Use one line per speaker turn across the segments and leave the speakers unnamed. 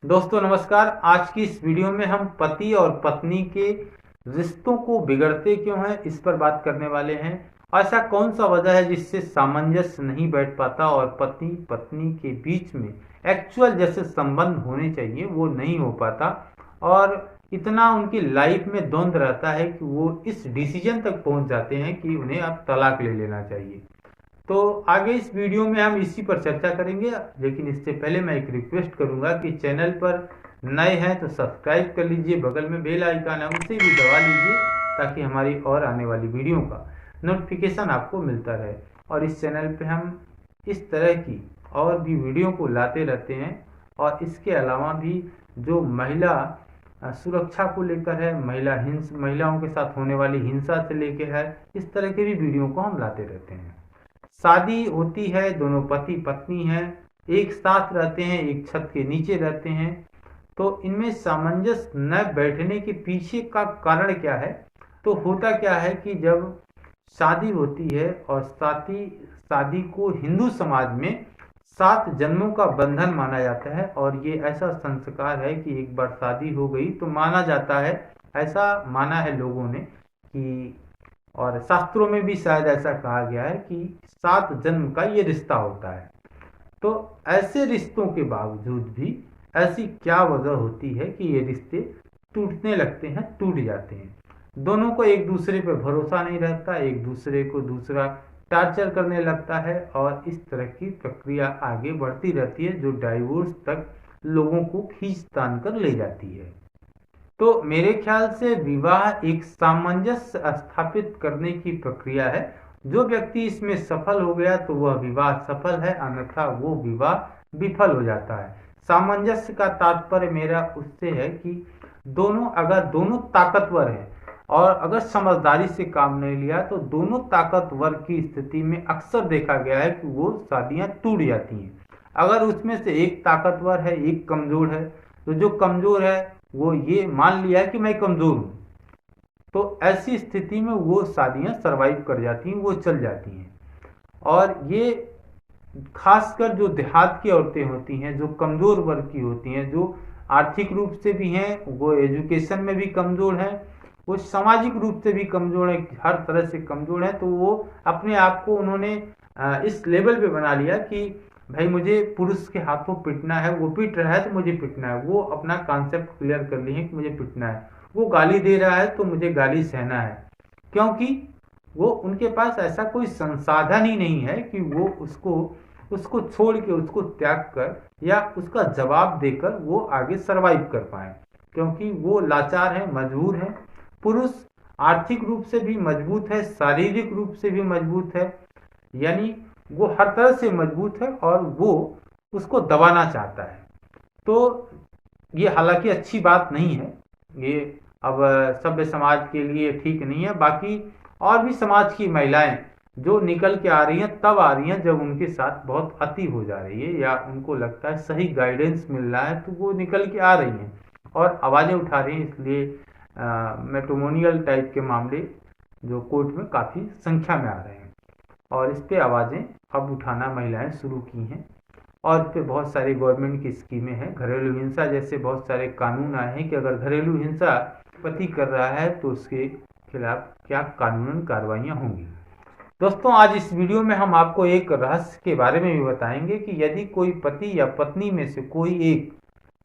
दोस्तों नमस्कार। आज की इस वीडियो में हम पति और पत्नी के रिश्तों को बिगड़ते क्यों हैं इस पर बात करने वाले हैं। ऐसा कौन सा वजह है जिससे सामंजस्य नहीं बैठ पाता और पति पत्नी के बीच में एक्चुअल जैसे संबंध होने चाहिए वो नहीं हो पाता और इतना उनकी लाइफ में द्वंद्व रहता है कि वो इस डिसीजन तक पहुंच जाते हैं कि उन्हें अब तलाक ले लेना चाहिए। तो आगे इस वीडियो में हम इसी पर चर्चा करेंगे, लेकिन इससे पहले मैं एक रिक्वेस्ट करूंगा कि चैनल पर नए हैं तो सब्सक्राइब कर लीजिए, बगल में बेल आइकन है उसे भी दबा लीजिए ताकि हमारी और आने वाली वीडियो का नोटिफिकेशन आपको मिलता रहे। और इस चैनल पे हम इस तरह की और भी वीडियो को लाते रहते हैं और इसके अलावा भी जो महिला सुरक्षा को लेकर है, महिलाओं के साथ होने वाली हिंसा से लेकर है, इस तरह के भी वीडियो को हम लाते रहते हैं। शादी होती है, दोनों पति पत्नी हैं, एक साथ रहते हैं, एक छत के नीचे रहते हैं, तो इनमें सामंजस्य न बैठने के पीछे का कारण क्या है। तो होता क्या है कि जब शादी होती है और शादी को हिंदू समाज में 7 जन्मों का बंधन माना जाता है और ये ऐसा संस्कार है कि एक बार शादी हो गई तो माना जाता है, ऐसा माना है लोगों ने कि, और शास्त्रों में भी शायद ऐसा कहा गया है कि 7 जन्म का ये रिश्ता होता है। तो ऐसे रिश्तों के बावजूद भी ऐसी क्या वजह होती है कि ये रिश्ते टूटने लगते हैं, टूट जाते हैं। दोनों को एक दूसरे पर भरोसा नहीं रहता, एक दूसरे को दूसरा टार्चर करने लगता है और इस तरह की प्रक्रिया आगे बढ़ती रहती है जो डाइवोर्स तक लोगों को खींच तान कर ले जाती है। तो मेरे ख्याल से विवाह एक सामंजस्य स्थापित करने की प्रक्रिया है। जो व्यक्ति इसमें सफल हो गया तो वह विवाह सफल है, अन्यथा वो विवाह विफल हो जाता है। सामंजस्य का तात्पर्य मेरा उससे है कि अगर दोनों ताकतवर हैं और अगर समझदारी से काम नहीं लिया तो दोनों ताकतवर की स्थिति में अक्सर देखा गया है कि वो शादियां टूट जाती हैं। अगर उसमें से एक ताकतवर है, एक कमजोर है, तो जो कमजोर है वो ये मान लिया है कि मैं कमजोर हूं, तो ऐसी स्थिति में वो शादियां सरवाइव कर जाती हैं, वो चल जाती हैं। और ये खासकर जो देहात की औरतें होती हैं, जो कमजोर वर्ग की होती हैं, जो आर्थिक रूप से भी हैं, वो एजुकेशन में भी कमजोर हैं, वो सामाजिक रूप से भी कमजोर है, हर तरह से कमजोर है, तो वो अपने आप को उन्होंने इस लेवल पे बना लिया कि भाई मुझे पुरुष के हाथों पिटना है, वो पिट रहा है तो मुझे पिटना है। वो अपना कॉन्सेप्ट क्लियर कर लिए हैं कि मुझे पिटना है, वो गाली दे रहा है तो मुझे गाली सहना है, क्योंकि वो उनके पास ऐसा कोई संसाधन ही नहीं है कि वो उसको छोड़ के, उसको त्याग कर या उसका जवाब देकर वो आगे सरवाइव कर पाए, क्योंकि वो लाचार है, मजबूर है। पुरुष आर्थिक रूप से भी मजबूत है, शारीरिक रूप से भी मजबूत है, यानी वो हर तरह से मजबूत है और वो उसको दबाना चाहता है। तो ये हालांकि अच्छी बात नहीं है, ये अब सभ्य समाज के लिए ठीक नहीं है। बाकी और भी समाज की महिलाएं जो निकल के आ रही हैं तब आ रही हैं जब उनके साथ बहुत अति हो जा रही है या उनको लगता है सही गाइडेंस मिल रहा है, तो वो निकल के आ रही हैं और आवाज़ें उठा रही हैं। इसलिए मैट्रिमोनियल टाइप के मामले जो कोर्ट में काफ़ी संख्या में आ रहे हैं और इस पे आवाज़ें अब उठाना महिलाएं शुरू की हैं और इस पे बहुत सारी गवर्नमेंट की स्कीमें हैं। घरेलू हिंसा जैसे बहुत सारे कानून आए हैं कि अगर घरेलू हिंसा पति कर रहा है तो उसके खिलाफ क्या कानूनन कार्रवाइयाँ होंगी। दोस्तों आज इस वीडियो में हम आपको एक रहस्य के बारे में भी बताएंगे कि यदि कोई पति या पत्नी में से कोई एक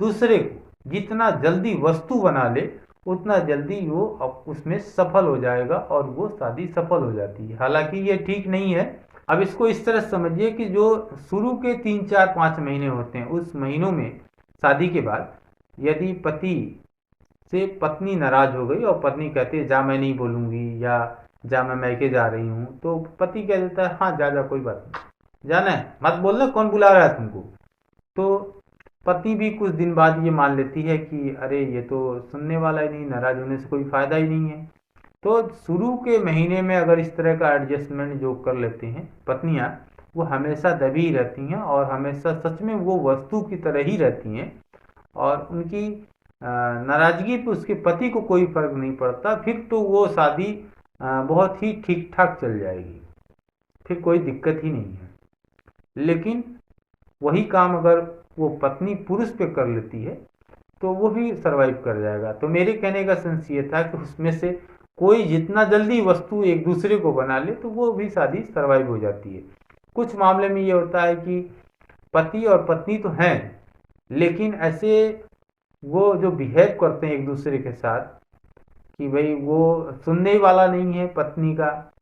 दूसरे को जितना जल्दी वस्तु बना ले उतना जल्दी वो उसमें सफल हो जाएगा और वो शादी सफल हो जाती है। हालांकि ये ठीक नहीं है। अब इसको इस तरह समझिए कि जो शुरू के 3, 4, 5 महीने होते हैं, उस महीनों में शादी के बाद यदि पति से पत्नी नाराज हो गई और पत्नी कहती है जा मैं नहीं बोलूंगी या जा मैं मैके जा रही हूँ, तो पति कह देता है हाँ जा कोई बात नहीं, जाना है मत बोलना, कौन बुला रहा है तुमको। तो पत्नी भी कुछ दिन बाद ये मान लेती है कि अरे ये तो सुनने वाला ही नहीं, नाराज होने से कोई फायदा ही नहीं है। तो शुरू के महीने में अगर इस तरह का एडजस्टमेंट जो कर लेते हैं पत्नियां, वो हमेशा दबी रहती हैं और हमेशा सच में वो वस्तु की तरह ही रहती हैं और उनकी नाराजगी पे उसके पति को कोई फर्क नहीं पड़ता। फिर तो वो शादी बहुत ही ठीक ठाक चल जाएगी, फिर कोई दिक्कत ही नहीं है। लेकिन वही काम अगर वो पत्नी पुरुष पे कर लेती है तो वो भी सरवाइव कर जाएगा। तो मेरे कहने का सेंस ये था कि उसमें से कोई जितना जल्दी वस्तु एक दूसरे को बना ले तो वो भी शादी सरवाइव हो जाती है। कुछ मामले में ये होता है कि पति और पत्नी तो हैं, लेकिन ऐसे वो जो बिहेव करते हैं एक दूसरे के साथ कि भाई वो सुनने वाला नहीं है पत्नी का,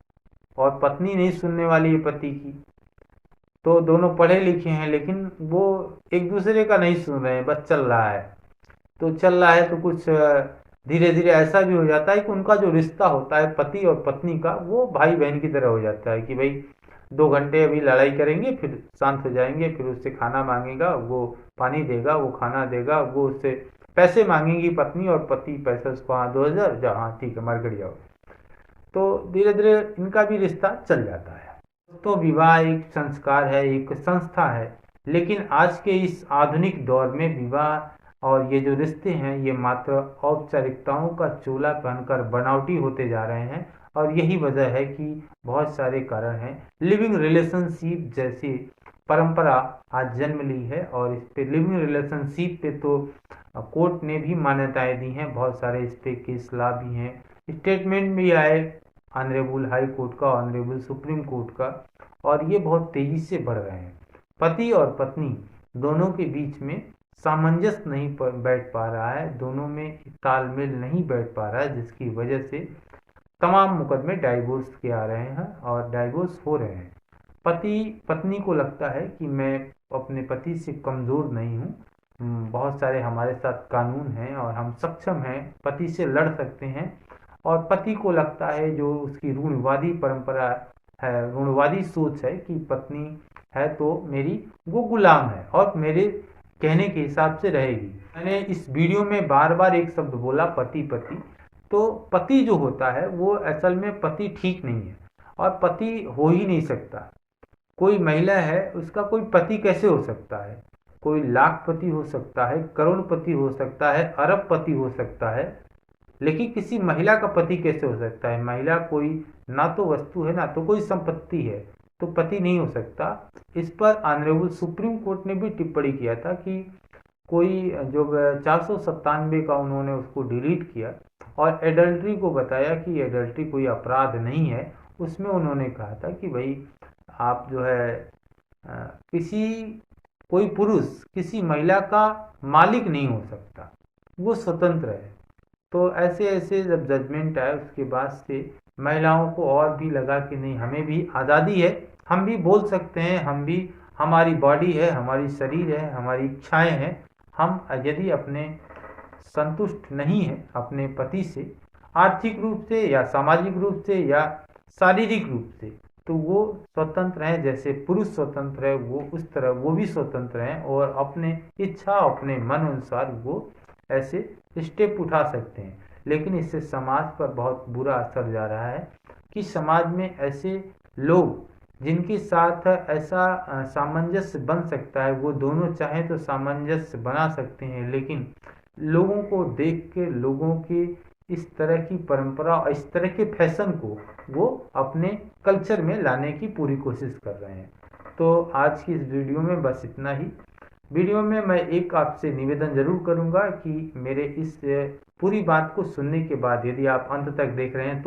और पत्नी नहीं सुनने वाली है पति की। तो दोनों पढ़े लिखे हैं लेकिन वो एक दूसरे का नहीं सुन रहे हैं, बस चल रहा है। तो चल रहा है तो कुछ धीरे धीरे ऐसा भी हो जाता है कि उनका जो रिश्ता होता है पति और पत्नी का, वो भाई बहन की तरह हो जाता है कि भाई 2 घंटे अभी लड़ाई करेंगे, फिर शांत हो जाएंगे, फिर उससे खाना मांगेगा, वो पानी देगा, वो खाना देगा, वो उससे पैसे मांगेगी पत्नी, और पति पैसे उसको, हाँ 2000 जाओ, हाँ ठीक है मार्केट जाओ। तो धीरे धीरे इनका भी रिश्ता चल जाता है। तो विवाह एक संस्कार है, एक संस्था है, लेकिन आज के इस आधुनिक दौर में विवाह और ये जो रिश्ते हैं ये मात्र औपचारिकताओं का चोला पहनकर बनावटी होते जा रहे हैं। और यही वजह है कि बहुत सारे कारण हैं। लिविंग रिलेशनशिप जैसी परंपरा आज जन्म ली है, और इस पे लिविंग रिलेशनशिप पे तो कोर्ट ने भी मान्यताएं दी हैं, बहुत सारे इस पे केस ला भी हैं, स्टेटमेंट भी आए ऑनरेबल हाई कोर्ट का, ऑनरेबल सुप्रीम कोर्ट का, और ये बहुत तेजी से बढ़ रहे हैं। पति और पत्नी दोनों के बीच में सामंजस्य नहीं बैठ पा रहा है, दोनों में तालमेल नहीं बैठ पा रहा है, जिसकी वजह से तमाम मुकदमे डाइवोर्स के आ रहे हैं और डाइवोर्स हो रहे हैं। पति पत्नी को लगता है कि मैं अपने पति से कमज़ोर नहीं हूँ, बहुत सारे हमारे साथ कानून हैं और हम सक्षम हैं, पति से लड़ सकते हैं। और पति को लगता है, जो उसकी रूढ़िवादी परंपरा है, रूढ़िवादी सोच है कि पत्नी है तो मेरी वो गुलाम है और मेरे कहने के हिसाब से रहेगी। मैंने इस वीडियो में बार बार एक शब्द बोला, पति पति। तो पति जो होता है वो असल में पति ठीक नहीं है, और पति हो ही नहीं सकता। कोई महिला है उसका कोई पति कैसे हो सकता है? कोई लाखपति हो सकता है, करोड़पति हो सकता है, अरबपति हो सकता है, लेकिन किसी महिला का पति कैसे हो सकता है? महिला कोई ना तो वस्तु है, ना तो कोई संपत्ति है, तो पति नहीं हो सकता। इस पर ऑनरेबल सुप्रीम कोर्ट ने भी टिप्पणी किया था कि कोई जो 497 का उन्होंने उसको डिलीट किया और एडल्ट्री को बताया कि एडल्ट्री कोई अपराध नहीं है। उसमें उन्होंने कहा था कि भाई आप जो है कोई पुरुष किसी महिला का मालिक नहीं हो सकता, वो स्वतंत्र है। तो ऐसे ऐसे जब जजमेंट आए उसके बाद से महिलाओं को और भी लगा कि नहीं, हमें भी आज़ादी है, हम भी बोल सकते हैं, हम भी, हमारी बॉडी है, हमारी शरीर है, हमारी इच्छाएं हैं। हम यदि अपने संतुष्ट नहीं है अपने पति से, आर्थिक रूप से या सामाजिक रूप से या शारीरिक रूप से, तो वो स्वतंत्र हैं। जैसे पुरुष स्वतंत्र है वो उस तरह वो भी स्वतंत्र हैं, और अपने इच्छा अपने मन अनुसार वो ऐसे स्टेप उठा सकते हैं। लेकिन इससे समाज पर बहुत बुरा असर जा रहा है कि समाज में ऐसे लोग जिनके साथ ऐसा सामंजस्य बन सकता है, वो दोनों चाहें तो सामंजस्य बना सकते हैं, लेकिन लोगों को देख के, लोगों के इस तरह की परंपरा और इस तरह के फैशन को वो अपने कल्चर में लाने की पूरी कोशिश कर रहे हैं। तो आज की इस वीडियो में बस इतना ही। वीडियो में मैं एक आपसे निवेदन जरूर करूंगा कि मेरे इस पूरी बात को सुनने के बाद, यदि आप अंत तक देख रहे हैं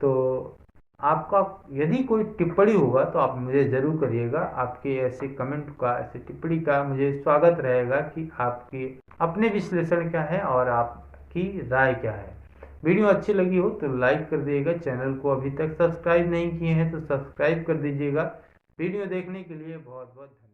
तो आपका यदि कोई टिप्पणी होगा तो आप मुझे ज़रूर करिएगा। आपके ऐसे कमेंट का, ऐसे टिप्पणी का मुझे स्वागत रहेगा कि आपके अपने विश्लेषण क्या है और आपकी राय क्या है। वीडियो अच्छी लगी हो तो लाइक कर दीजिएगा, चैनल को अभी तक सब्सक्राइब नहीं किए हैं तो सब्सक्राइब कर दीजिएगा। वीडियो देखने के लिए बहुत बहुत धन्यवाद।